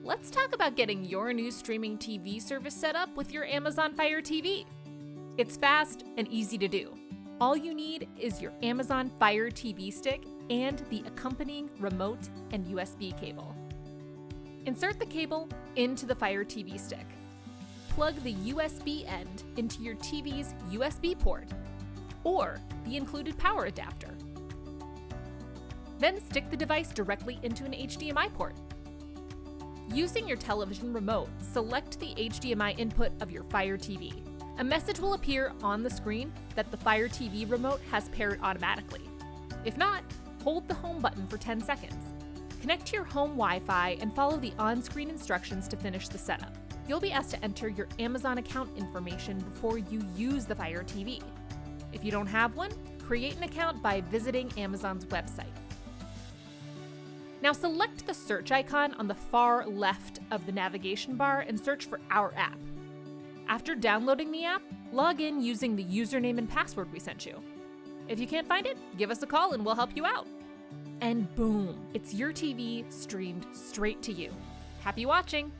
let's talk about getting your new streaming TV service set up with your Amazon Fire TV. It's fast and easy to do. All you need is your Amazon Fire TV stick and the accompanying remote and USB cable. Insert the cable into the Fire TV stick. Plug the USB end into your TV's USB port or the included power adapter. Then stick the device directly into an HDMI port. Using your television remote, select the HDMI input of your Fire TV. A message will appear on the screen that the Fire TV remote has paired automatically. If not, hold the home button for 10 seconds. Connect to your home Wi-Fi and follow the on-screen instructions to finish the setup. You'll be asked to enter your Amazon account information before you use the Fire TV. If you don't have one, create an account by visiting Amazon's website. Now select the search icon on the far left of the navigation bar and search for our app. After downloading the app, log in using the username and password we sent you. If you can't find it, give us a call and we'll help you out. And boom, it's your TV streamed straight to you. Happy watching!